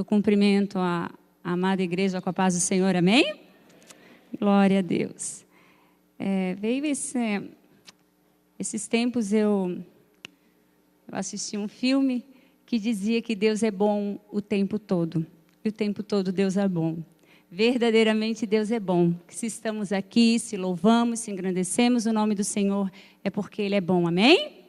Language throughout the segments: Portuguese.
cumprimento a amada igreja com a paz do Senhor, amém? Glória a Deus. Veio esses tempos eu assisti um filme que dizia que Deus é bom o tempo todo. E o tempo todo Deus é bom. Verdadeiramente Deus é bom. Que se estamos aqui, se louvamos, se engrandecemos o nome do Senhor, é porque Ele é bom, amém?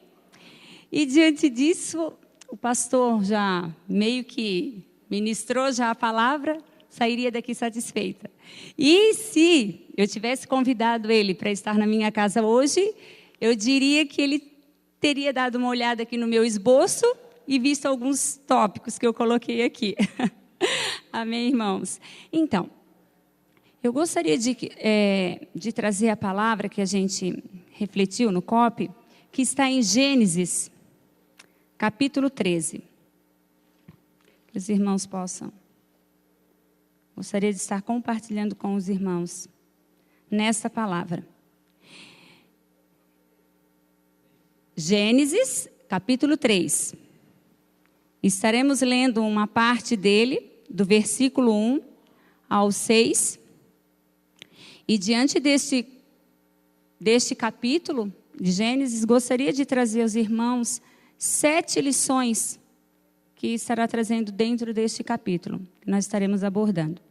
E diante disso, o pastor já meio que ministrou já a palavra, sairia daqui satisfeita. E se eu tivesse convidado ele para estar na minha casa hoje, eu diria que ele teria dado uma olhada aqui no meu esboço e visto alguns tópicos que eu coloquei aqui. Amém, irmãos? Então, eu gostaria de trazer a palavra que a gente refletiu no COP, que está em Gênesis, capítulo 13. Que os irmãos possam. Gostaria de estar compartilhando com os irmãos nesta palavra. Gênesis, capítulo 3. Estaremos lendo uma parte dele, do versículo 1 ao 6. E diante deste capítulo de Gênesis, gostaria de trazer aos irmãos 7 lições que estará trazendo dentro deste capítulo, que nós estaremos abordando.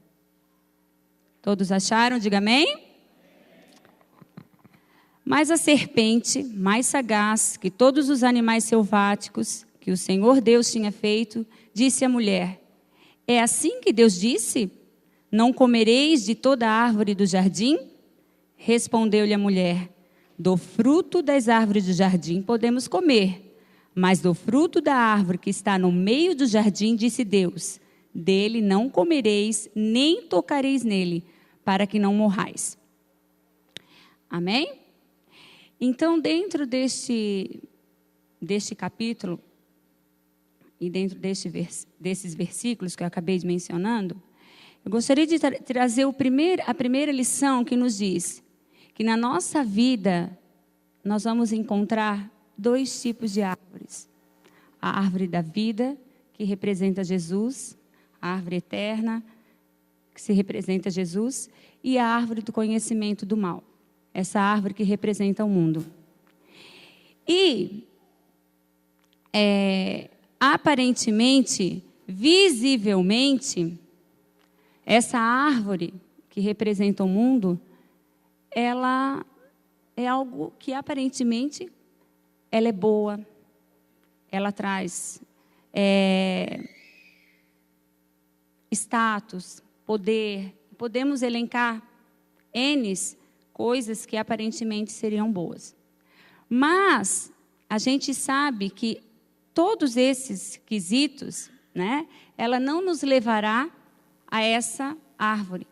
Todos acharam? Diga amém. Mas a serpente, mais sagaz que todos os animais selváticos que o Senhor Deus tinha feito, disse à mulher: é assim que Deus disse? Não comereis de toda a árvore do jardim? Respondeu-lhe a mulher: do fruto das árvores do jardim podemos comer, mas do fruto da árvore que está no meio do jardim, disse Deus: dele não comereis, nem tocareis nele, para que não morrais. Amém? Então, dentro deste capítulo, e dentro desses versículos que eu acabei de mencionando, eu gostaria de trazer a primeira lição que nos diz que na nossa vida nós vamos encontrar 2 tipos de árvores. A árvore da vida, que representa Jesus, a árvore eterna, que se representa Jesus, e a árvore do conhecimento do mal, essa árvore que representa o mundo. E, aparentemente, visivelmente, essa árvore que representa o mundo, ela é algo que aparentemente ela é boa, ela traz status, poder, podemos elencar N coisas que aparentemente seriam boas. Mas a gente sabe que todos esses quesitos, né, ela não nos levará a essa árvore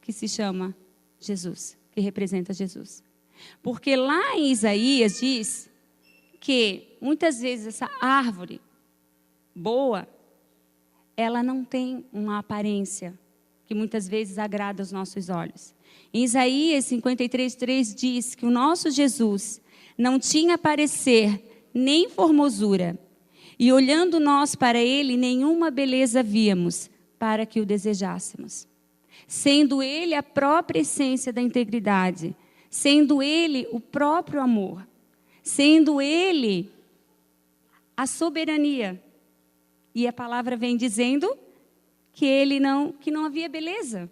que se chama Jesus, que representa Jesus. Porque lá em Isaías diz que muitas vezes essa árvore boa, ela não tem uma aparência que muitas vezes agrada aos nossos olhos. Em Isaías 53:3 diz que o nosso Jesus não tinha parecer nem formosura, e olhando nós para ele, nenhuma beleza víamos para que o desejássemos. Sendo ele a própria essência da integridade, sendo ele o próprio amor, sendo ele a soberania. E a palavra vem dizendo que não havia beleza.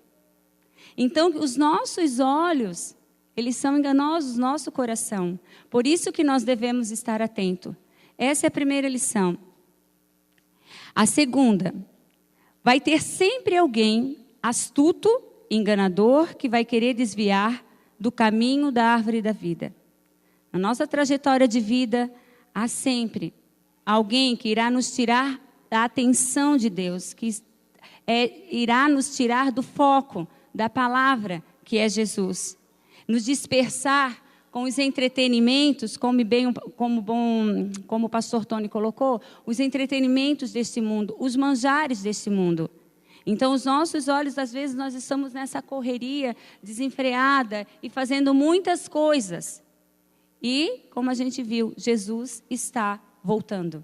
Então, os nossos olhos, eles são enganosos, nosso coração. Por isso que nós devemos estar atentos. Essa é a primeira lição. A segunda, vai ter sempre alguém astuto, enganador, que vai querer desviar do caminho da árvore da vida. Na nossa trajetória de vida, há sempre alguém que irá nos tirar da atenção de Deus, que irá nos tirar do foco da palavra, que é Jesus. Nos dispersar com os entretenimentos, como o pastor Tony colocou, os entretenimentos deste mundo, os manjares deste mundo. Então, os nossos olhos, às vezes, nós estamos nessa correria desenfreada e fazendo muitas coisas. E, como a gente viu, Jesus está voltando.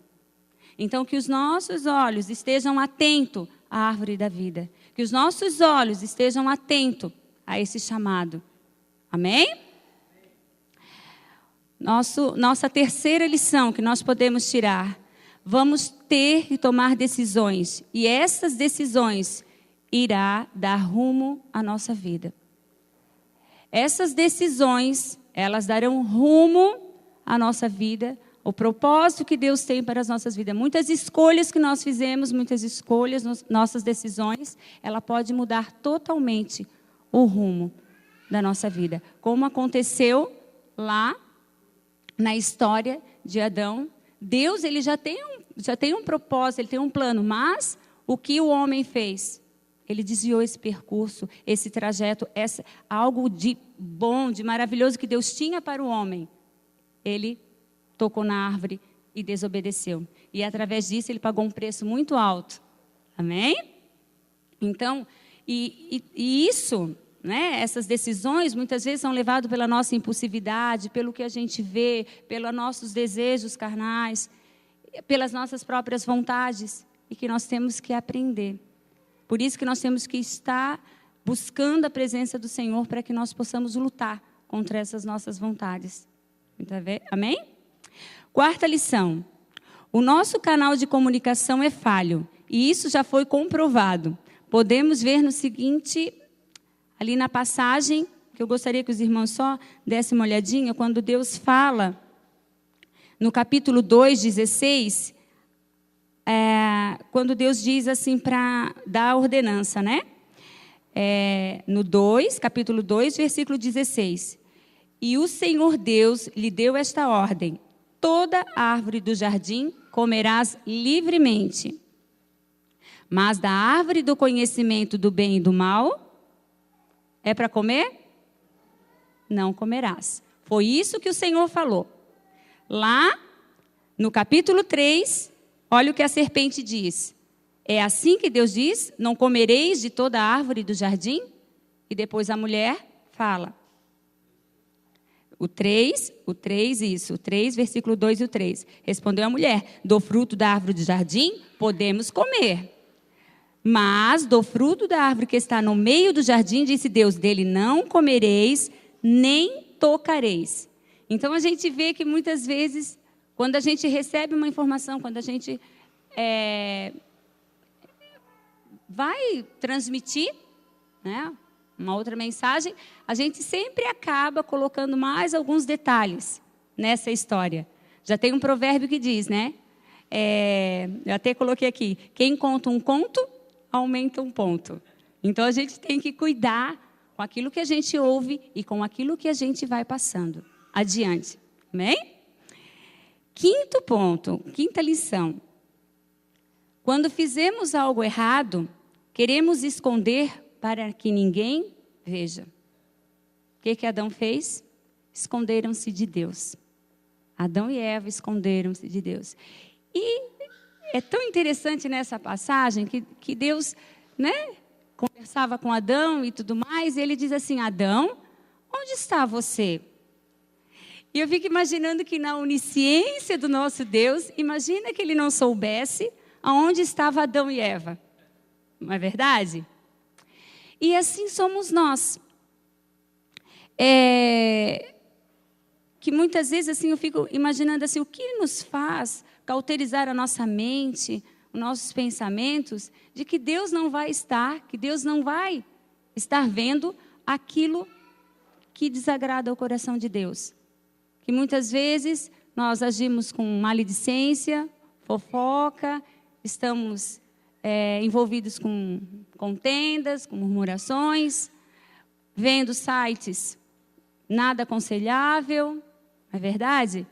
Então, que os nossos olhos estejam atentos a árvore da vida. Que os nossos olhos estejam atentos a esse chamado. Amém? Nossa terceira lição que nós podemos tirar. Vamos ter que tomar decisões. E essas decisões irá dar rumo à nossa vida. Essas decisões, elas darão rumo à nossa vida, o propósito que Deus tem para as nossas vidas. Muitas escolhas que nós fizemos, muitas escolhas, nossas decisões, ela pode mudar totalmente o rumo da nossa vida. Como aconteceu lá na história de Adão. Deus, ele já tem um propósito, ele tem um plano, mas o que o homem fez? Ele desviou esse percurso, esse trajeto, algo de bom, de maravilhoso que Deus tinha para o homem. Ele tocou na árvore e desobedeceu. E através disso ele pagou um preço muito alto. Amém? Então, e isso, né, essas decisões muitas vezes são levadas pela nossa impulsividade, pelo que a gente vê, pelos nossos desejos carnais, pelas nossas próprias vontades, e que nós temos que aprender. Por isso que nós temos que estar buscando a presença do Senhor para que nós possamos lutar contra essas nossas vontades. Amém? Quarta lição. O nosso canal de comunicação é falho. E isso já foi comprovado. Podemos ver no seguinte, ali na passagem, que eu gostaria que os irmãos só dessem uma olhadinha, quando Deus fala, no capítulo 2, 16... quando Deus diz assim para dar a ordenança, né? No 2, capítulo 2, versículo 16. E o Senhor Deus lhe deu esta ordem: toda árvore do jardim comerás livremente, mas da árvore do conhecimento do bem e do mal, é para comer? Não comerás. Foi isso que o Senhor falou. Lá, no capítulo 3, olha o que a serpente diz. É assim que Deus diz: não comereis de toda a árvore do jardim? E depois a mulher fala. O 3, versículo 2 e o 3. Respondeu a mulher: do fruto da árvore do jardim podemos comer. Mas do fruto da árvore que está no meio do jardim, disse Deus, dele não comereis, nem tocareis. Então a gente vê que muitas vezes, quando a gente recebe uma informação, quando a gente vai transmitir, né, uma outra mensagem, a gente sempre acaba colocando mais alguns detalhes nessa história. Já tem um provérbio que diz, né? Eu até coloquei aqui: quem conta um conto, aumenta um ponto. Então a gente tem que cuidar com aquilo que a gente ouve e com aquilo que a gente vai passando adiante. Amém? Quinto ponto, quinta lição. Quando fizemos algo errado, queremos esconder para que ninguém veja. O que Adão fez? Esconderam-se de Deus. Adão e Eva esconderam-se de Deus. E é tão interessante nessa passagem que Deus, né, conversava com Adão e tudo mais, e ele diz assim: Adão, onde está você? E eu fico imaginando que na onisciência do nosso Deus, imagina que ele não soubesse aonde estava Adão e Eva. Não é verdade? E assim somos nós. Que muitas vezes assim, eu fico imaginando assim, o que nos faz cauterizar a nossa mente, os nossos pensamentos, de que Deus não vai estar, que Deus não vai estar vendo aquilo que desagrada o coração de Deus. Que muitas vezes nós agimos com maledicência, fofoca, estamos envolvidos com contendas, com murmurações, vendo sites nada aconselhável, não é verdade?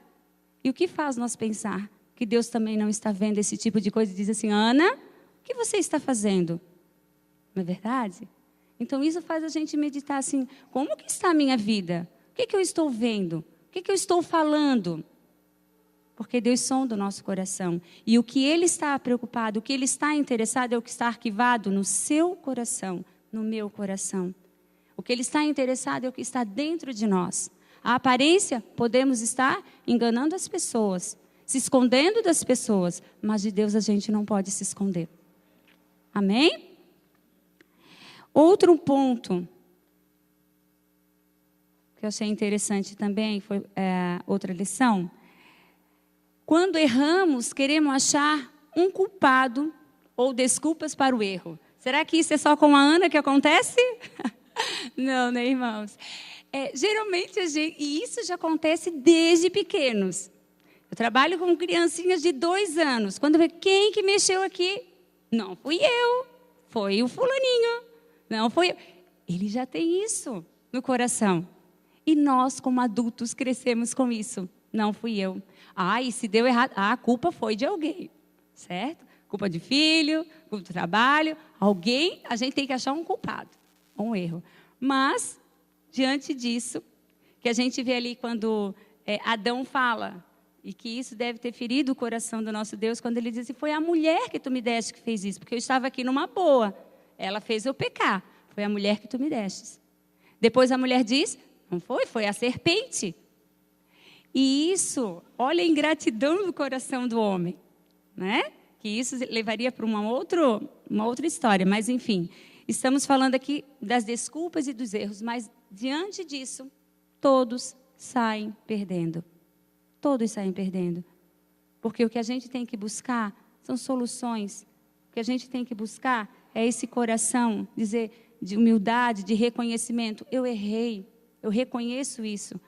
E o que faz nós pensar que Deus também não está vendo esse tipo de coisa e diz assim: Ana, o que você está fazendo? Não é verdade? Então isso faz a gente meditar assim: como que está a minha vida? O que eu estou vendo? O que eu estou falando? Porque Deus sonda o nosso coração. E o que Ele está preocupado, o que Ele está interessado é o que está arquivado no seu coração, no meu coração. O que Ele está interessado é o que está dentro de nós. A aparência, podemos estar enganando as pessoas, se escondendo das pessoas, mas de Deus a gente não pode se esconder. Amém? Outro ponto que eu achei interessante também, foi outra lição. Quando erramos, queremos achar um culpado ou desculpas para o erro. Será que isso é só com a Ana que acontece? Não, né, irmãos? Geralmente, e isso já acontece desde pequenos. Eu trabalho com criancinhas de 2 anos. Quando vê quem que mexeu aqui? Não fui eu, foi o fulaninho. Não foi eu. Ele já tem isso no coração. E nós, como adultos, crescemos com isso. Não fui eu. E se deu errado, a culpa foi de alguém, certo? Culpa de filho, culpa do trabalho. Alguém, a gente tem que achar um culpado, um erro. Mas, diante disso, que a gente vê ali quando Adão fala, e que isso deve ter ferido o coração do nosso Deus, quando ele diz assim, foi a mulher que tu me deste que fez isso, porque eu estava aqui numa boa. Ela fez eu pecar. Foi a mulher que tu me destes. Depois a mulher diz, não foi a serpente. E isso, olha a ingratidão do coração do homem, né? Que isso levaria para uma outra história, mas enfim. Estamos falando aqui das desculpas e dos erros, mas diante disso, todos saem perdendo. Todos saem perdendo. Porque o que a gente tem que buscar são soluções. O que a gente tem que buscar é esse coração, dizer, de humildade, de reconhecimento. Eu errei, eu reconheço isso.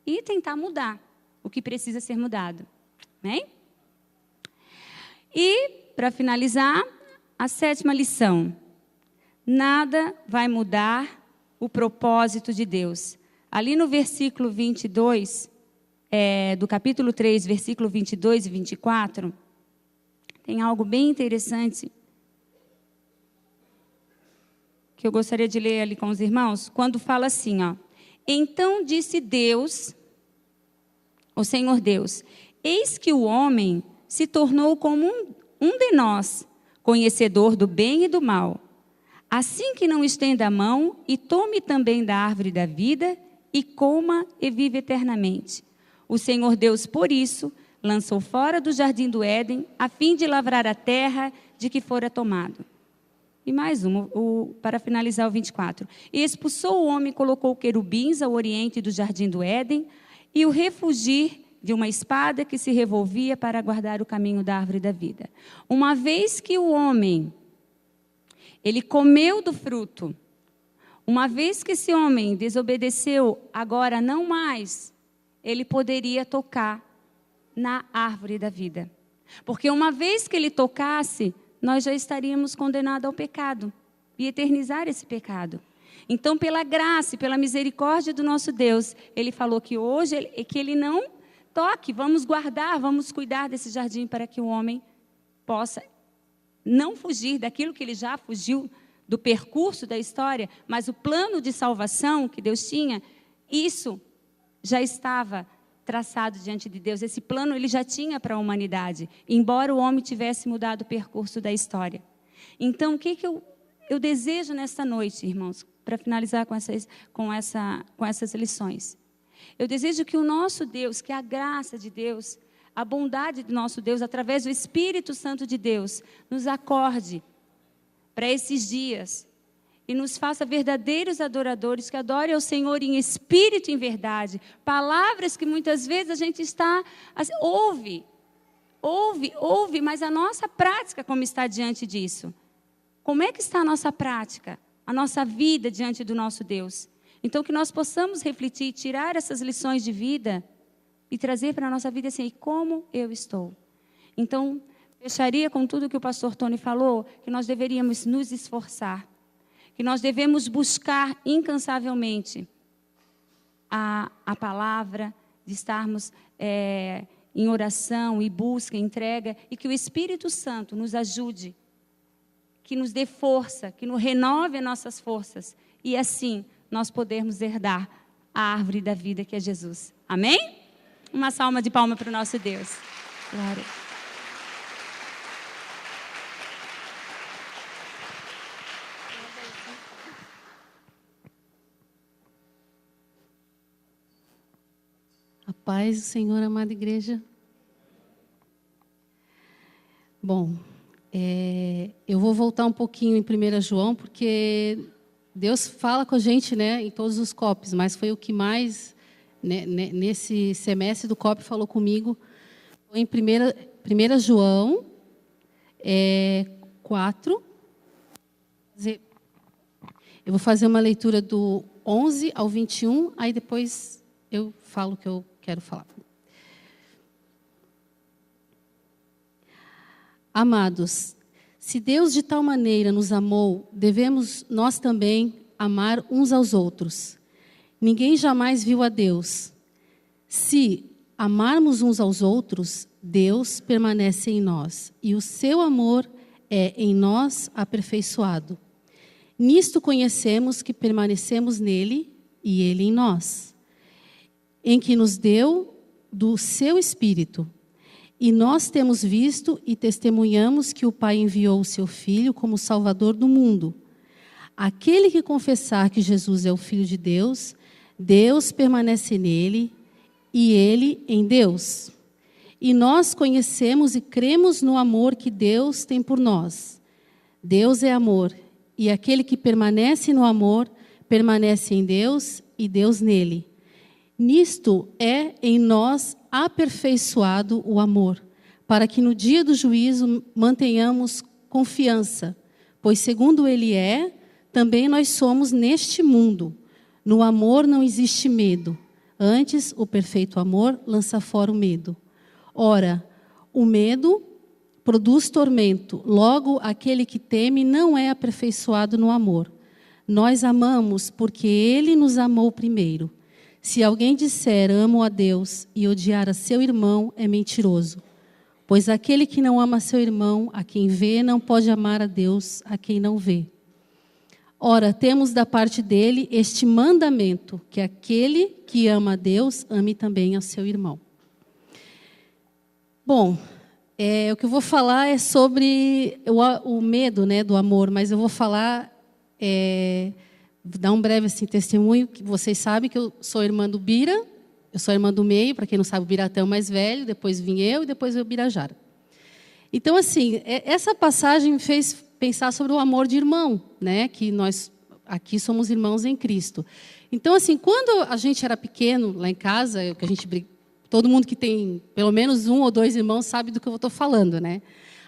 E tentar mudar o que precisa ser mudado. Né? E, para finalizar, a 7ª lição. Nada vai mudar o propósito de Deus. Ali no versículo 22, do capítulo 3, versículo 22 e 24, tem algo bem interessante que eu gostaria de ler ali com os irmãos, quando fala assim, então disse Deus, o Senhor Deus, eis que o homem se tornou como um de nós, conhecedor do bem e do mal. Assim que não estenda a mão e tome também da árvore da vida e coma e vive eternamente. O Senhor Deus, por isso, lançou fora do jardim do Éden, a fim de lavrar a terra de que fora tomado. E mais para finalizar o 24. E expulsou o homem, colocou querubins ao oriente do jardim do Éden, e o refugir de uma espada que se revolvia para guardar o caminho da árvore da vida. Uma vez que o homem, ele comeu do fruto, uma vez que esse homem desobedeceu, agora não mais, ele poderia tocar na árvore da vida. Porque uma vez que ele tocasse, nós já estaríamos condenados ao pecado e eternizar esse pecado. Então, pela graça e pela misericórdia do nosso Deus, Ele falou que hoje que Ele não toque, vamos guardar, vamos cuidar desse jardim para que o homem possa não fugir daquilo que ele já fugiu do percurso da história, mas o plano de salvação que Deus tinha, isso já estava traçado diante de Deus. Esse plano ele já tinha para a humanidade, embora o homem tivesse mudado o percurso da história. Então, o que eu desejo nesta noite, irmãos, para finalizar com essas lições? Eu desejo que o nosso Deus, que a graça de Deus, a bondade do nosso Deus, através do Espírito Santo de Deus, nos acorde para esses dias e nos faça verdadeiros adoradores, que adorem ao Senhor em espírito e em verdade. Palavras que muitas vezes a gente assim, ouve, mas a nossa prática como está diante disso? Como é que está a nossa prática, a nossa vida diante do nosso Deus? Então, que nós possamos refletir, tirar essas lições de vida e trazer para a nossa vida assim, como eu estou? Então, fecharia com tudo que o pastor Tony falou, que nós deveríamos nos esforçar, que nós devemos buscar incansavelmente a palavra, de estarmos em oração e busca, entrega, e que o Espírito Santo nos ajude, que nos dê força, que nos renove as nossas forças, e assim nós podermos herdar a árvore da vida que é Jesus. Amém? Uma salva de palmas para o nosso Deus. Glória. A paz do Senhor, amada igreja. Bom, Eu vou voltar um pouquinho em 1 João, porque Deus fala com a gente, né, em todos os COPs, mas foi o que mais, né, nesse semestre do COP, falou comigo. Foi em 1 João 4. Eu vou fazer uma leitura do 11 ao 21, aí depois eu falo o que eu quero falar. Amados, se Deus de tal maneira nos amou, devemos nós também amar uns aos outros. Ninguém jamais viu a Deus. Se amarmos uns aos outros, Deus permanece em nós, e o seu amor é em nós aperfeiçoado. Nisto conhecemos que permanecemos nele e ele em nós, em que nos deu do seu Espírito. E nós temos visto e testemunhamos que o Pai enviou o seu Filho como Salvador do mundo. Aquele que confessar que Jesus é o Filho de Deus, Deus permanece nele e ele em Deus. E nós conhecemos e cremos no amor que Deus tem por nós. Deus é amor, e aquele que permanece no amor, permanece em Deus e Deus nele. Nisto é em nós aperfeiçoado o amor, para que no dia do juízo mantenhamos confiança, pois segundo ele é, também nós somos neste mundo. No amor não existe medo, antes o perfeito amor lança fora o medo. Ora, o medo produz tormento, logo aquele que teme não é aperfeiçoado no amor. Nós amamos porque ele nos amou primeiro. Se alguém disser amo a Deus e odiar a seu irmão, é mentiroso. Pois aquele que não ama seu irmão, a quem vê, não pode amar a Deus, a quem não vê. Ora, temos da parte dele este mandamento, que aquele que ama a Deus, ame também ao seu irmão. Bom, o que eu vou falar é sobre o medo, né, do amor, mas eu vou falar... dar um breve assim, testemunho, que vocês sabem que eu sou irmã do Bira, eu sou irmã do meio, para quem não sabe, o Biratã é o mais velho, depois vim eu e depois veio o Birajara. Então, assim, essa passagem me fez pensar sobre o amor de irmão, né? Que nós aqui somos irmãos em Cristo. Então, assim, quando a gente era pequeno, lá em casa, todo mundo que tem pelo menos 1 ou 2 irmãos sabe do que eu estou falando, né?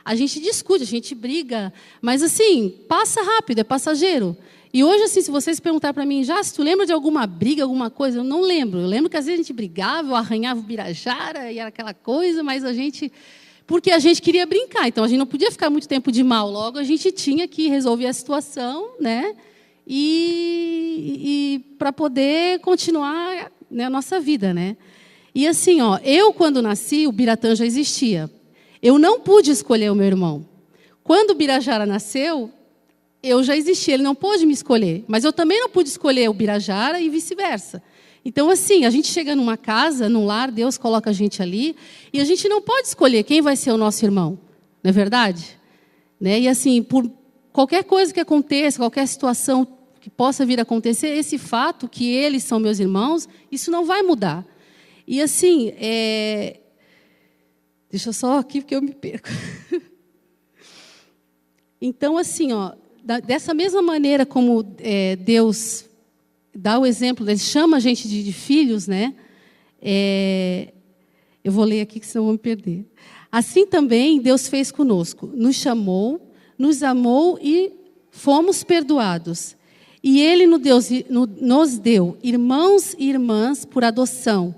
A gente discute, a gente briga, mas, assim, passa rápido, é passageiro. E hoje, assim, se vocês perguntarem para mim, se tu lembra de alguma briga, alguma coisa? Eu não lembro. Eu lembro que às vezes a gente brigava, eu arranhava o Birajara, e era aquela coisa, mas porque a gente queria brincar, então a gente não podia ficar muito tempo de mal. Logo, a gente tinha que resolver a situação, né? E para poder continuar, né, a nossa vida, né? E assim, eu quando nasci, o Biratã já existia. Eu não pude escolher o meu irmão. Quando o Birajara nasceu, eu já existia, ele não pôde me escolher. Mas eu também não pude escolher o Birajara e vice-versa. Então, assim, a gente chega numa casa, num lar, Deus coloca a gente ali, e a gente não pode escolher quem vai ser o nosso irmão. Não é verdade? Né? E, assim, por qualquer coisa que aconteça, qualquer situação que possa vir a acontecer, esse fato que eles são meus irmãos, isso não vai mudar. E, assim, deixa eu só aqui, porque eu me perco. Então, assim, dessa mesma maneira como Deus dá o exemplo, Ele chama a gente de filhos, né? Eu vou ler aqui, que senão eu vou me perder. Assim também Deus fez conosco. Nos chamou, nos amou e fomos perdoados. E Ele nos deu irmãos e irmãs por adoção.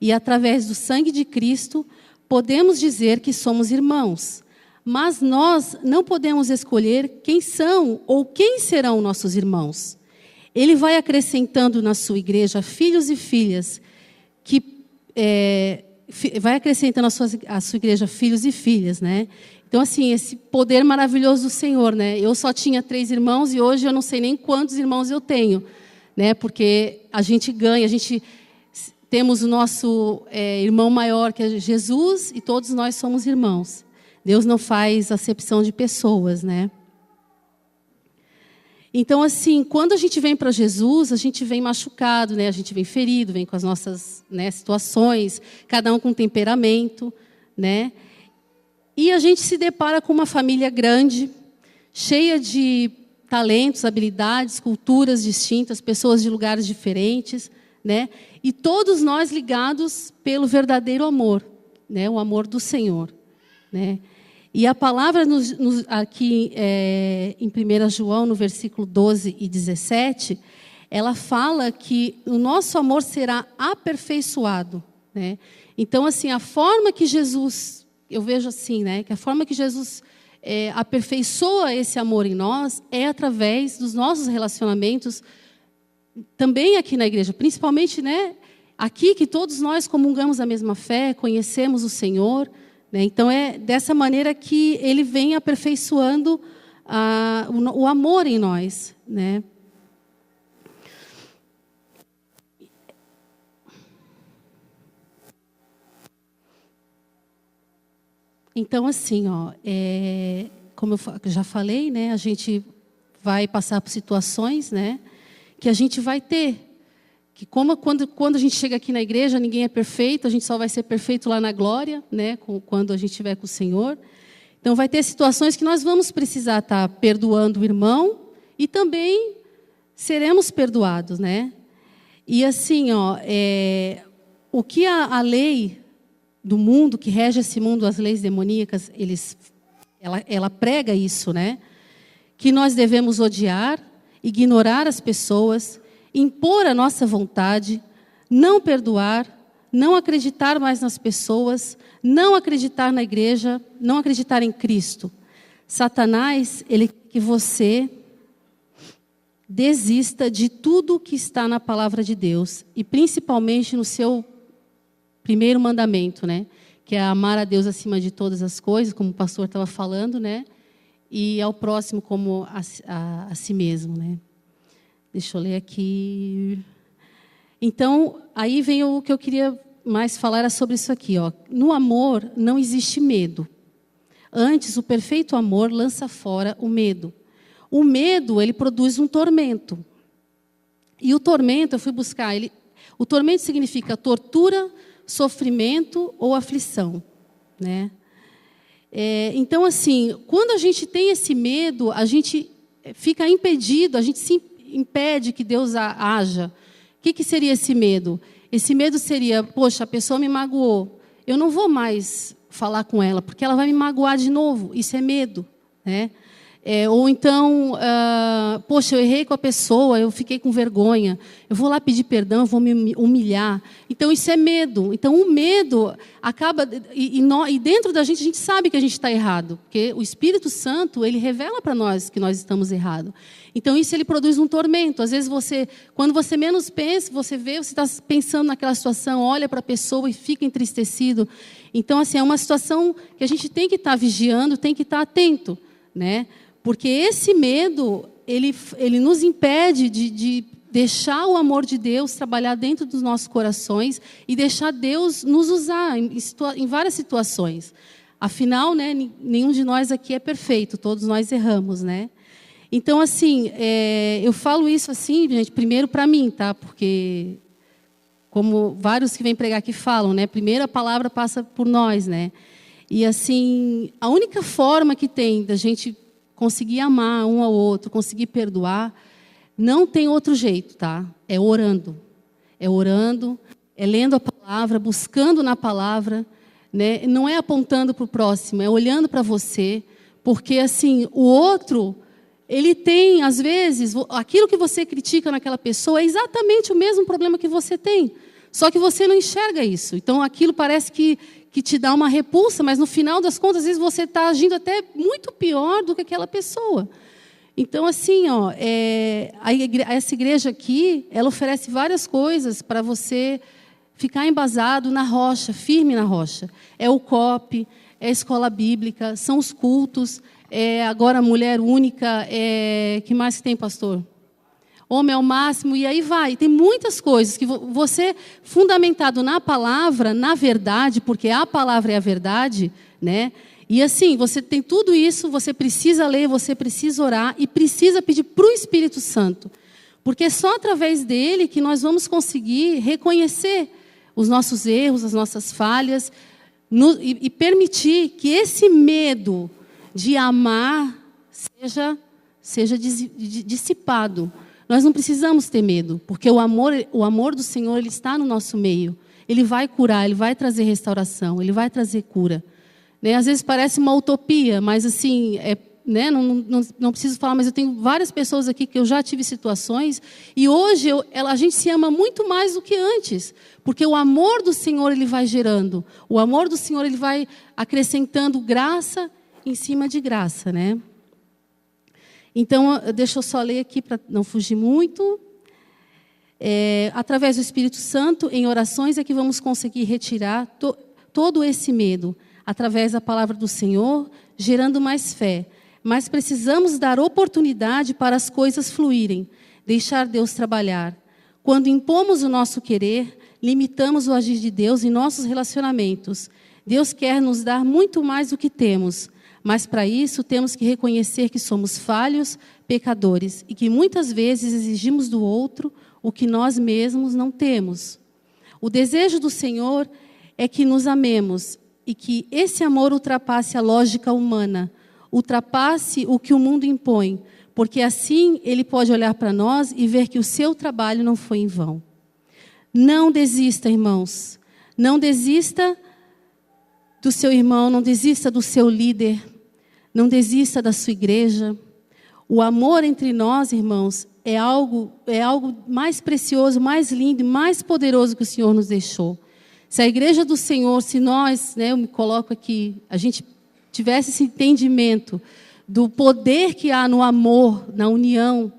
E através do sangue de Cristo, podemos dizer que somos irmãos. Mas nós não podemos escolher quem são ou quem serão nossos irmãos. Ele vai acrescentando na sua igreja filhos e filhas, vai acrescentando a sua igreja filhos e filhas, né? Então, assim, esse poder maravilhoso do Senhor, né? Eu só tinha 3 irmãos e hoje eu não sei nem quantos irmãos eu tenho, né? Porque a gente ganha, temos o nosso irmão maior, que é Jesus, e todos nós somos irmãos. Deus não faz acepção de pessoas, né? Então, assim, quando a gente vem para Jesus, a gente vem machucado, né? A gente vem ferido, vem com as nossas, né, situações, cada um com temperamento, né? E a gente se depara com uma família grande, cheia de talentos, habilidades, culturas distintas, pessoas de lugares diferentes, né? E todos nós ligados pelo verdadeiro amor, né? O amor do Senhor, né? E a palavra aqui em 1 João, no versículo 12 e 17, ela fala que o nosso amor será aperfeiçoado, né? Então, assim, a forma que Jesus, eu vejo assim, né? Que a forma que Jesus aperfeiçoa esse amor em nós é através dos nossos relacionamentos, também aqui na igreja, principalmente, né? Aqui que todos nós comungamos a mesma fé, conhecemos o Senhor, né? Então é dessa maneira que Ele vem aperfeiçoando o amor em nós, né? Então, assim, como eu já falei, né, a gente vai passar por situações, né, que a gente vai ter. Que quando a gente chega aqui na igreja, ninguém é perfeito, a gente só vai ser perfeito lá na glória, né, quando a gente estiver com o Senhor. Então, vai ter situações que nós vamos precisar estar perdoando o irmão e também seremos perdoados, né? E assim, o que a lei do mundo, que rege esse mundo, as leis demoníacas, ela prega isso, né? Que nós devemos odiar, ignorar as pessoas, impor a nossa vontade, não perdoar, não acreditar mais nas pessoas, não acreditar na igreja, não acreditar em Cristo. Satanás, ele quer que você desista de tudo que está na palavra de Deus, e principalmente no seu primeiro mandamento, né? Que é amar a Deus acima de todas as coisas, como o pastor estava falando, né? E ao próximo como a si mesmo, né? Deixa eu ler aqui. Então, aí vem o que eu queria mais falar, era sobre isso aqui, ó. No amor não existe medo. Antes, o perfeito amor lança fora o medo. O medo, ele produz um tormento. E o tormento, eu fui buscar, o tormento significa tortura, sofrimento ou aflição, né? Então, assim, quando a gente tem esse medo, a gente fica impedido, a gente se impede que Deus haja. O que seria esse medo? Esse medo seria, poxa, a pessoa me magoou, eu não vou mais falar com ela, porque ela vai me magoar de novo. Isso é medo, né? Ou então, poxa, eu errei com a pessoa, eu fiquei com vergonha, eu vou lá pedir perdão, eu vou me humilhar. Então, isso é medo. Então, o medo acaba... E dentro da gente sabe que a gente está errado, porque o Espírito Santo, ele revela para nós que nós estamos errados. Então, isso ele produz um tormento. Às vezes, quando você menos pensa, você está pensando naquela situação, olha para a pessoa e fica entristecido. Então, assim, é uma situação que a gente tem que estar vigiando, tem que estar atento, né? Porque esse medo, ele nos impede de deixar o amor de Deus trabalhar dentro dos nossos corações e deixar Deus nos usar em várias situações. Afinal, né, nenhum de nós aqui é perfeito, todos nós erramos, né? Então, assim, eu falo isso assim, gente, primeiro para mim, tá? Porque, como vários que vêm pregar aqui falam, né? Primeiro a palavra passa por nós, né? E, assim, a única forma que tem da gente conseguir amar um ao outro, conseguir perdoar, não tem outro jeito, tá? É orando. É orando, é lendo a palavra, buscando na palavra, né? Não é apontando para o próximo, é olhando para você, porque, assim, o outro, ele tem, às vezes, aquilo que você critica naquela pessoa é exatamente o mesmo problema que você tem, só que você não enxerga isso. Então, aquilo parece que te dá uma repulsa, mas no final das contas, às vezes você está agindo até muito pior do que aquela pessoa. Então, assim, essa igreja aqui, ela oferece várias coisas para você ficar embasado na rocha, firme na rocha. É o COP, é a escola bíblica, são os cultos, agora a mulher única, que mais que tem, pastor? Homem ao máximo, e aí vai. Tem muitas coisas que você, fundamentado na palavra, na verdade, porque a palavra é a verdade, né? E assim, você tem tudo isso, você precisa ler, você precisa orar e precisa pedir para o Espírito Santo. Porque é só através dele que nós vamos conseguir reconhecer os nossos erros, as nossas falhas, e permitir que esse medo de amar seja dissipado. Nós não precisamos ter medo, porque o amor do Senhor, ele está no nosso meio. Ele vai curar, ele vai trazer restauração, ele vai trazer cura. Né? Às vezes parece uma utopia, mas assim, né? Não preciso falar, mas eu tenho várias pessoas aqui que eu já tive situações, e hoje a gente se ama muito mais do que antes, porque o amor do Senhor, ele vai gerando. O amor do Senhor, ele vai acrescentando graça em cima de graça, né? Então, deixa eu só ler aqui para não fugir muito. Através do Espírito Santo, em orações, é que vamos conseguir retirar todo esse medo, através da palavra do Senhor, gerando mais fé. Mas precisamos dar oportunidade para as coisas fluírem, deixar Deus trabalhar. Quando impomos o nosso querer, limitamos o agir de Deus em nossos relacionamentos. Deus quer nos dar muito mais do que temos, mas para isso temos que reconhecer que somos falhos, pecadores, e que muitas vezes exigimos do outro o que nós mesmos não temos. O desejo do Senhor é que nos amemos e que esse amor ultrapasse a lógica humana, ultrapasse o que o mundo impõe, porque assim Ele pode olhar para nós e ver que o seu trabalho não foi em vão. Não desista, irmãos. Não desista do seu irmão, não desista do seu líder, não desista da sua igreja. O amor entre nós, irmãos, é algo mais precioso, mais lindo e mais poderoso que o Senhor nos deixou. Se a igreja do Senhor, se nós, né, eu me coloco aqui, a gente tivesse esse entendimento do poder que há no amor, na união,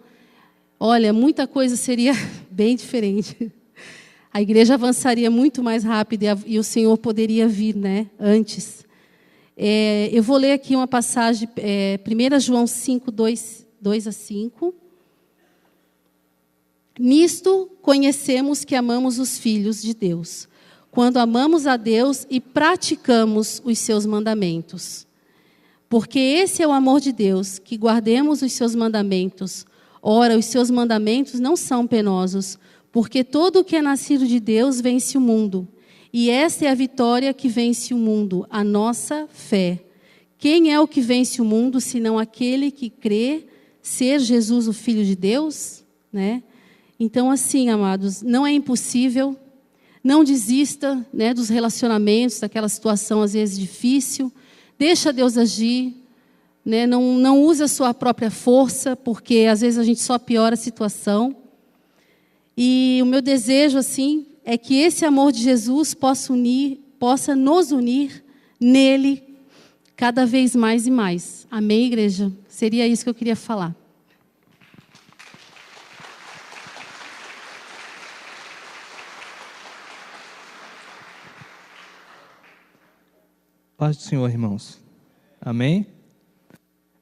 olha, muita coisa seria bem diferente. A igreja avançaria muito mais rápido e o Senhor poderia vir, né, antes. Eu vou ler aqui uma passagem, 1 João 5, 2-5. Nisto conhecemos que amamos os filhos de Deus, quando amamos a Deus e praticamos os seus mandamentos. Porque esse é o amor de Deus, que guardemos os seus mandamentos. Ora, os seus mandamentos não são penosos, porque todo o que é nascido de Deus vence o mundo. E esta é a vitória que vence o mundo, a nossa fé. Quem é o que vence o mundo, senão aquele que crê ser Jesus o Filho de Deus? Né? Então, assim, amados, não é impossível. Não desista, né, dos relacionamentos, daquela situação às vezes difícil. Deixa Deus agir. Né? Não use a sua própria força, porque às vezes a gente só piora a situação. E o meu desejo, assim, é que esse amor de Jesus possa nos unir nele cada vez mais e mais. Amém, igreja? Seria isso que eu queria falar. Paz do Senhor, irmãos. Amém?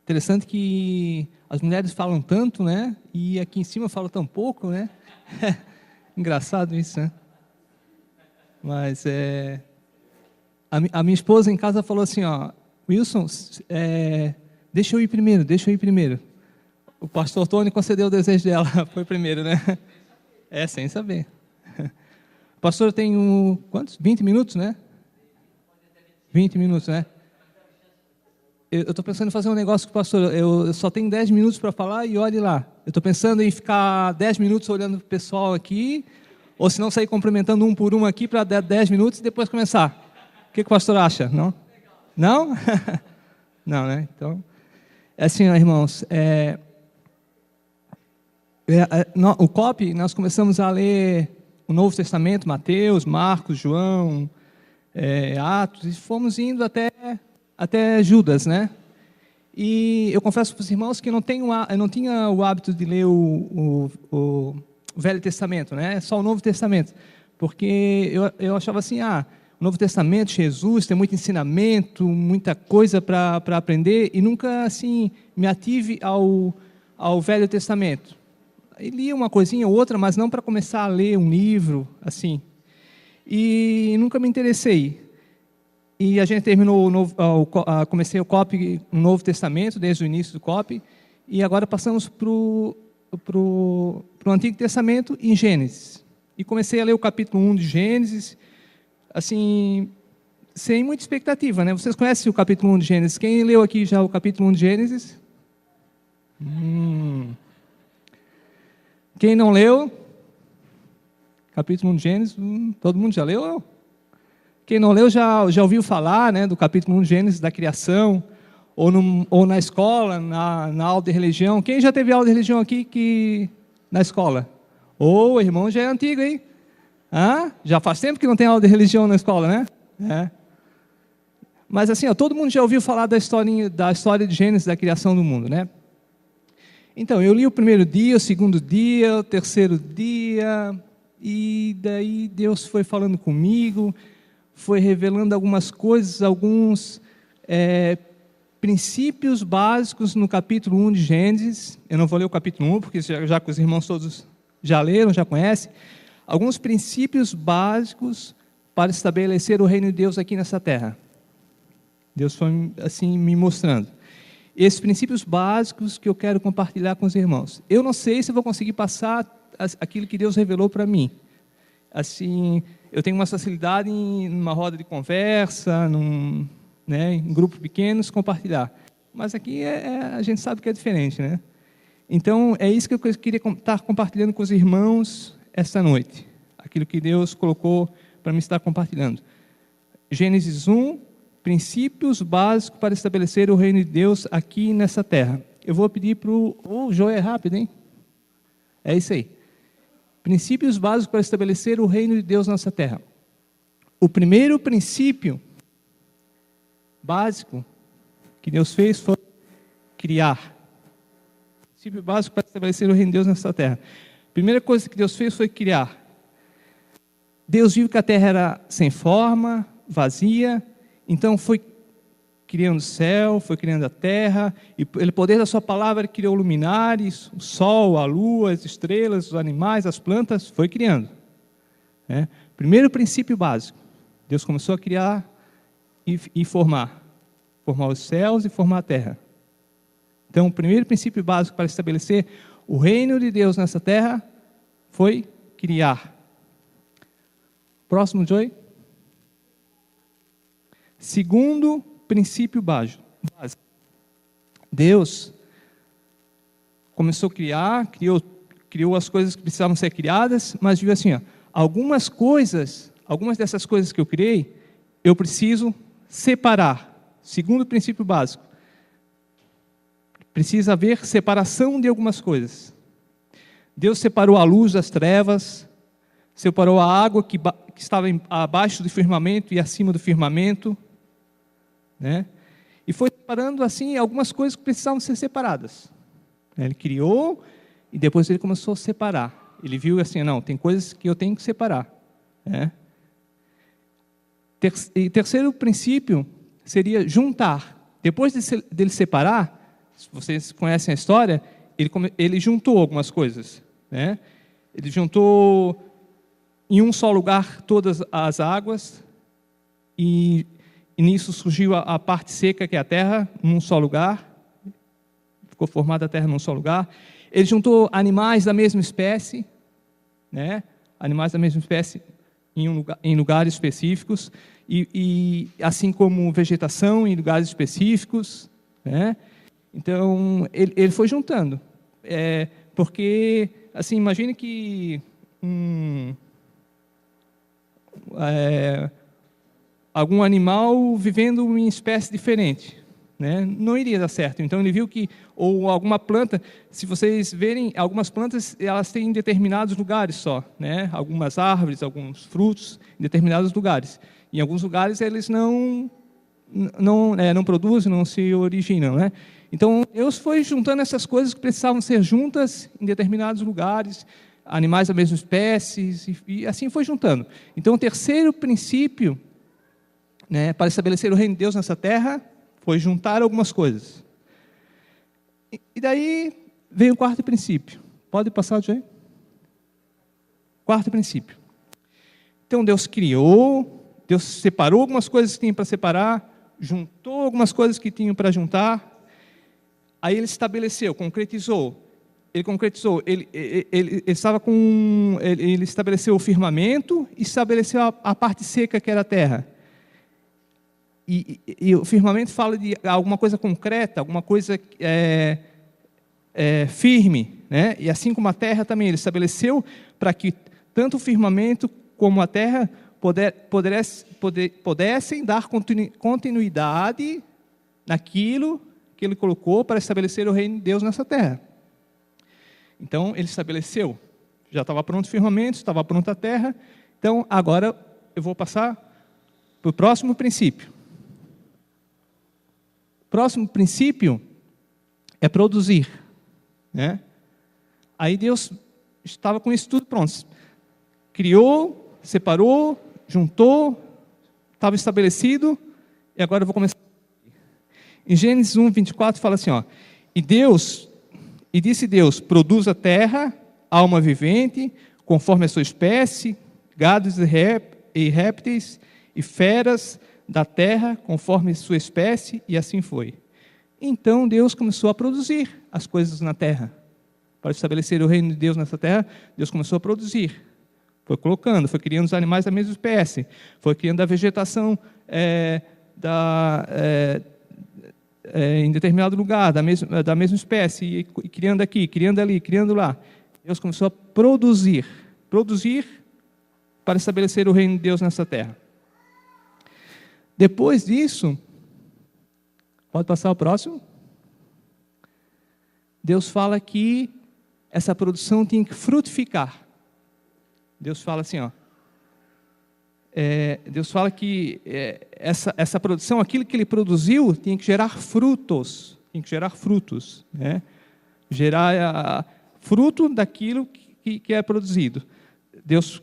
Interessante que as mulheres falam tanto, né? E aqui em cima falam tão pouco, né? Engraçado isso, né? Mas a minha esposa em casa falou assim, ó, Wilson, deixa eu ir primeiro. O pastor Tony concedeu o desejo dela, foi primeiro, né? Sem saber. O pastor tem quantos? 20 minutos, né? 20 minutos, né? Eu estou pensando em fazer um negócio com o pastor. Eu só tenho 10 minutos para falar e olhe lá. Eu estou pensando em ficar 10 minutos olhando para o pessoal aqui, ou se não sair cumprimentando um por um aqui para 10 minutos e depois começar. O que o pastor acha? Não? Não? Não, né? Então, assim, ó, irmãos, o COP, nós começamos a ler o Novo Testamento, Mateus, Marcos, João, Atos, e fomos indo até Judas, né? E eu confesso para os irmãos que eu não tinha o hábito de ler o Velho Testamento, né? Só o Novo Testamento, porque eu achava assim, o Novo Testamento, Jesus, tem muito ensinamento, muita coisa para aprender, e nunca assim me ative ao Velho Testamento. Eu lia uma coisinha ou outra, mas não para começar a ler um livro, assim. E nunca me interessei. E a gente terminou comecei o COP no Novo Testamento, desde o início do COP, e agora passamos para o Antigo Testamento em Gênesis. E comecei a ler o capítulo 1 de Gênesis, assim, sem muita expectativa, né? Vocês conhecem o capítulo 1 de Gênesis? Quem leu aqui já o capítulo 1 de Gênesis? Quem não leu? Capítulo 1 de Gênesis, todo mundo já leu? Quem não leu já ouviu falar, né, do capítulo 1 de Gênesis, da criação, ou na escola, na aula de religião. Quem já teve aula de religião aqui na escola? O irmão já é antigo, hein? Já faz tempo que não tem aula de religião na escola, né? Mas assim, todo mundo já ouviu falar da história de Gênesis, da criação do mundo, né? Então, eu li o primeiro dia, o segundo dia, o terceiro dia, e daí Deus foi falando comigo, foi revelando algumas coisas, alguns princípios básicos no capítulo 1 de Gênesis. Eu não vou ler o capítulo 1, porque já que os irmãos todos já leram, já conhecem. Alguns princípios básicos para estabelecer o reino de Deus aqui nessa terra. Deus foi assim me mostrando. Esses princípios básicos que eu quero compartilhar com os irmãos. Eu não sei se eu vou conseguir passar aquilo que Deus revelou para mim. Assim, eu tenho uma facilidade em uma roda de conversa, em grupos pequenos, compartilhar. Mas aqui a gente sabe que é diferente, né? Então, é isso que eu queria estar compartilhando com os irmãos esta noite. Aquilo que Deus colocou para me estar compartilhando. Gênesis 1, princípios básicos para estabelecer o reino de Deus aqui nessa terra. Eu vou pedir para o João, é rápido, hein? É isso aí. Princípios básicos para estabelecer o reino de Deus nessa terra. O primeiro princípio básico que Deus fez foi criar. Princípio básico para estabelecer o reino de Deus nessa terra. A primeira coisa que Deus fez foi criar. Deus viu que a terra era sem forma, vazia, então foi criando o céu, foi criando a terra, e pelo poder da sua palavra ele criou luminares, o sol, a lua, as estrelas, os animais, as plantas, foi criando. Primeiro princípio básico, Deus começou a criar e formar os céus e formar a terra. Então, o primeiro princípio básico para estabelecer o reino de Deus nessa terra foi criar. Próximo, Joey. Segundo princípio básico. Deus começou a criar, criou as coisas que precisavam ser criadas, mas viu assim, algumas dessas coisas que eu criei, eu preciso separar. Segundo princípio básico. Precisa haver separação de algumas coisas. Deus separou a luz das trevas, separou a água que estava abaixo do firmamento e acima do firmamento, né? E foi separando assim algumas coisas que precisavam ser separadas. Ele criou e depois ele começou a separar. Ele viu assim, não, tem coisas que eu tenho que separar, né? E terceiro princípio seria juntar. Depois dele separar, se vocês conhecem a história, ele juntou algumas coisas, né? Ele juntou em um só lugar todas as águas, e nisso surgiu a parte seca, que é a terra, num só lugar. Ficou formada a terra num só lugar. Ele juntou animais da mesma espécie, né? Animais da mesma espécie em lugares específicos, e assim como vegetação em lugares específicos, né? Então, ele foi juntando. Porque, assim, imagine que algum animal vivendo em espécie diferente, né? Não iria dar certo. Então, ele viu que, ou alguma planta, se vocês verem, algumas plantas, elas têm em determinados lugares só, né? Algumas árvores, alguns frutos, em determinados lugares. Em alguns lugares, eles não produzem, não se originam, né? Então, Deus foi juntando essas coisas que precisavam ser juntas em determinados lugares, animais da mesma espécie, e assim foi juntando. Então, o terceiro princípio, né, para estabelecer o reino de Deus nessa terra, foi juntar algumas coisas. E daí veio o quarto princípio. Pode passar, Joey? Quarto princípio. Então, Deus criou, Deus separou algumas coisas que tinha para separar, juntou algumas coisas que tinham para juntar. Aí ele estabeleceu, concretizou. Ele estabeleceu o firmamento e estabeleceu a parte seca, que era a terra. E o firmamento fala de alguma coisa concreta, alguma coisa firme, né? E assim como a terra também, ele estabeleceu para que tanto o firmamento como a terra pudessem dar continuidade naquilo que ele colocou para estabelecer o reino de Deus nessa terra. Então, ele estabeleceu, já estava pronto o firmamento, estava pronta a terra. Então, agora eu vou passar para o próximo princípio. O próximo princípio é produzir, né? Aí Deus estava com isso tudo pronto. Criou, separou, juntou, estava estabelecido, e agora eu vou começar. Em Gênesis 1, 24, fala assim, ó, e disse Deus, produz a terra, alma vivente, conforme a sua espécie, gados e répteis, e feras da terra, conforme a sua espécie, e assim foi. Então Deus começou a produzir as coisas na terra. Para estabelecer o reino de Deus nessa terra, Deus começou a produzir. Foi colocando, foi criando os animais da mesma espécie, foi criando a vegetação em determinado lugar, da mesma espécie, e criando aqui, criando ali, criando lá. Deus começou a produzir para estabelecer o reino de Deus nessa terra. Depois disso, pode passar ao próximo? Deus fala que essa produção tinha que frutificar. Deus fala assim, ó. Deus fala que essa produção, aquilo que ele produziu, tinha que gerar frutos. Né? Gerar fruto daquilo que é produzido. Deus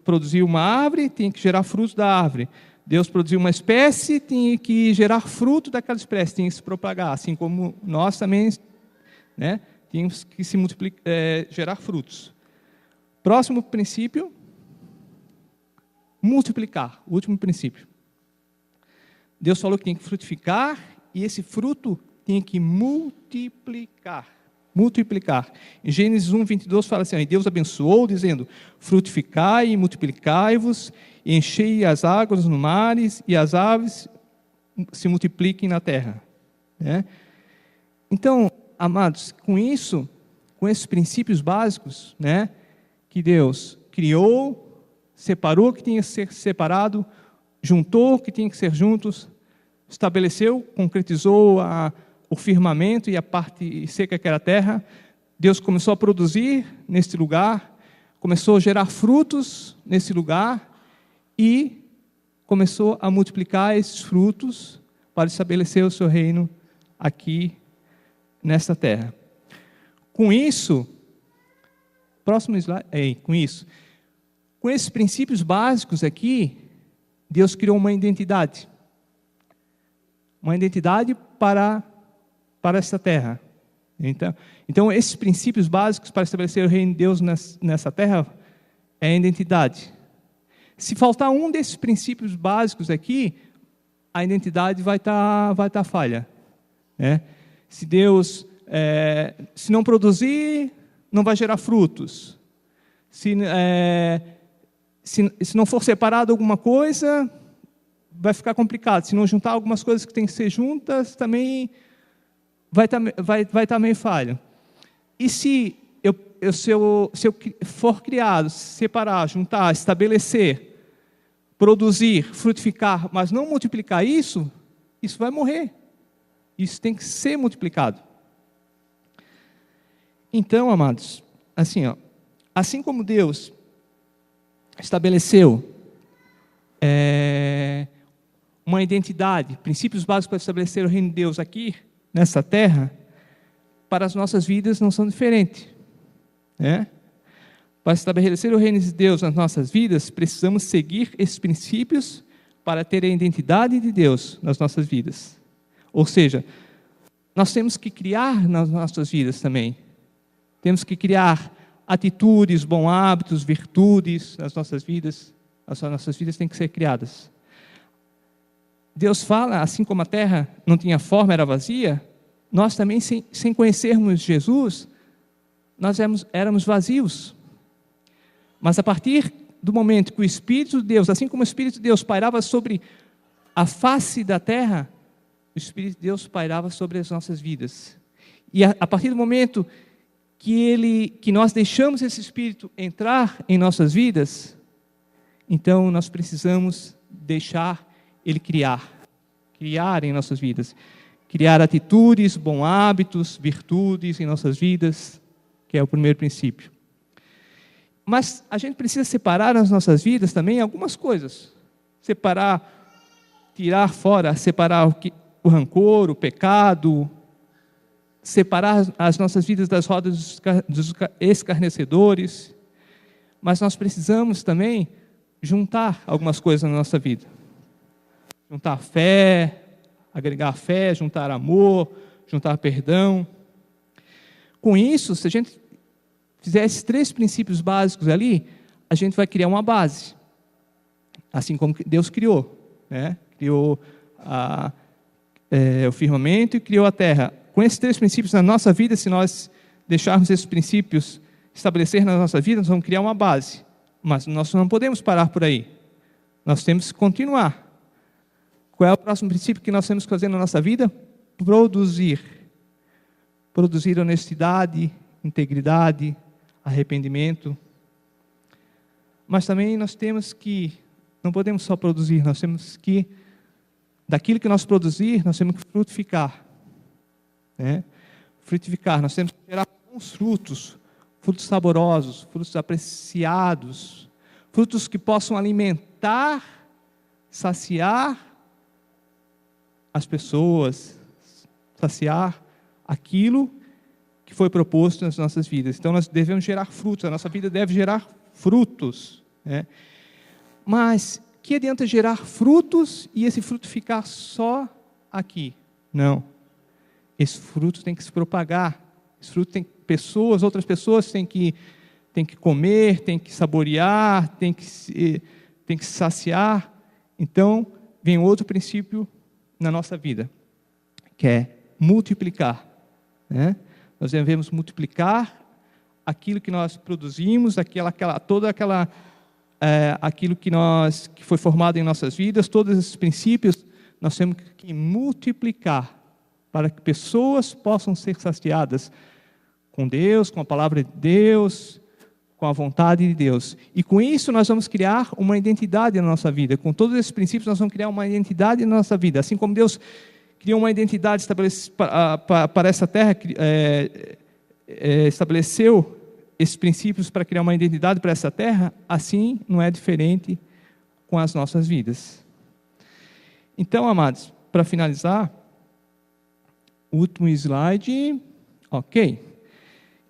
produziu uma árvore, tinha que gerar frutos da árvore. Deus produziu uma espécie, tinha que gerar fruto daquela espécie, tinha que se propagar, assim como nós também, né, tínhamos que se gerar frutos. Próximo princípio, multiplicar, o último princípio. Deus falou que tinha que frutificar, e esse fruto tinha que multiplicar. Em Gênesis 1, 22 fala assim, e Deus abençoou, dizendo, frutificai e multiplicai-vos, e enchei as águas no mares, e as aves se multipliquem na terra. Né? Então, amados, com esses princípios básicos, né, que Deus criou, separou o que tinha que ser separado, juntou o que tinha que ser juntos, estabeleceu, concretizou o firmamento e a parte seca que era a terra. Deus começou a produzir neste lugar, começou a gerar frutos nesse lugar e começou a multiplicar esses frutos para estabelecer o seu reino aqui nesta terra. Com isso, próximo slide, com esses princípios básicos aqui, Deus criou uma identidade para esta terra. Então, esses princípios básicos para estabelecer o reino de Deus nessa terra é a identidade. Se faltar um desses princípios básicos aqui, a identidade vai estar falha. Né? Se Deus, se não produzir, não vai gerar frutos. Se não for separado alguma coisa, vai ficar complicado. Se não juntar algumas coisas que têm que ser juntas, também vai estar meio falho. E se eu for criado, separar, juntar, estabelecer, produzir, frutificar, mas não multiplicar isso vai morrer. Isso tem que ser multiplicado. Então, amados, assim como Deus estabeleceu uma identidade, princípios básicos para estabelecer o reino de Deus aqui, nessa terra, para as nossas vidas não são diferentes. Né? Para estabelecer o reino de Deus nas nossas vidas, precisamos seguir esses princípios para ter a identidade de Deus nas nossas vidas. Ou seja, nós temos que criar nas nossas vidas também. Temos que criar atitudes, bons hábitos, virtudes nas nossas vidas. As nossas vidas têm que ser criadas. Deus fala, assim como a terra não tinha forma, era vazia, nós também, sem conhecermos Jesus, nós éramos vazios. Mas a partir do momento que o Espírito de Deus, assim como o Espírito de Deus pairava sobre a face da terra, o Espírito de Deus pairava sobre as nossas vidas. E a partir do momento que nós deixamos esse Espírito entrar em nossas vidas, então nós precisamos deixar Ele criar em nossas vidas. Criar atitudes, bons hábitos, virtudes em nossas vidas, que é o primeiro princípio. Mas a gente precisa separar nas nossas vidas também algumas coisas. Tirar fora, separar o rancor, o pecado, separar as nossas vidas das rodas dos escarnecedores. Mas nós precisamos também juntar algumas coisas na nossa vida. Juntar fé, agregar fé, juntar amor, juntar perdão. Com isso, se a gente fizer esses 3 princípios básicos ali, a gente vai criar uma base. Assim como Deus criou, né? Criou o firmamento e criou a terra. Com esses 3 princípios na nossa vida, se nós deixarmos esses princípios estabelecer na nossa vida, nós vamos criar uma base. Mas nós não podemos parar por aí. Nós temos que continuar. Qual é o próximo princípio que nós temos que fazer na nossa vida? Produzir. Produzir honestidade, integridade, arrependimento. Mas também nós temos que, não podemos só produzir, nós temos que, daquilo que nós produzir, nós temos que frutificar. Né? Frutificar, nós temos que gerar bons frutos, frutos saborosos, frutos apreciados, frutos que possam alimentar, saciar as pessoas, saciar aquilo que foi proposto nas nossas vidas. Então nós devemos gerar frutos, a nossa vida deve gerar frutos. Né? Mas que adianta gerar frutos e esse fruto ficar só aqui? Não. Esse fruto tem que se propagar. Esse fruto tem outras pessoas têm que comer, têm que saborear, têm que se saciar. Então, vem outro princípio na nossa vida, que é multiplicar. Né? Nós devemos multiplicar aquilo que nós produzimos, aquilo que foi formado em nossas vidas, todos esses princípios, nós temos que multiplicar para que pessoas possam ser saciadas com Deus, com a palavra de Deus, com a vontade de Deus. E com isso nós vamos criar uma identidade na nossa vida. Com todos esses princípios nós vamos criar uma identidade na nossa vida. Assim como Deus criou uma identidade para essa terra, estabeleceu esses princípios para criar uma identidade para essa terra, assim não é diferente com as nossas vidas. Então, amados, para finalizar, último slide, ok.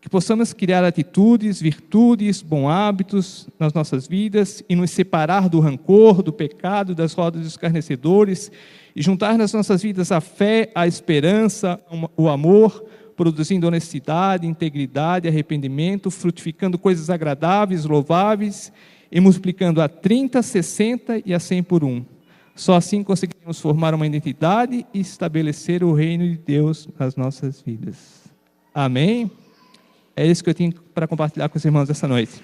Que possamos criar atitudes, virtudes, bons hábitos nas nossas vidas e nos separar do rancor, do pecado, das rodas dos escarnecedores e juntar nas nossas vidas a fé, a esperança, o amor, produzindo honestidade, integridade, arrependimento, frutificando coisas agradáveis, louváveis e multiplicando a 30, 60 e a 100 por 1. Só assim conseguiremos formar uma identidade e estabelecer o reino de Deus nas nossas vidas. Amém? É isso que eu tenho para compartilhar com os irmãos essa noite.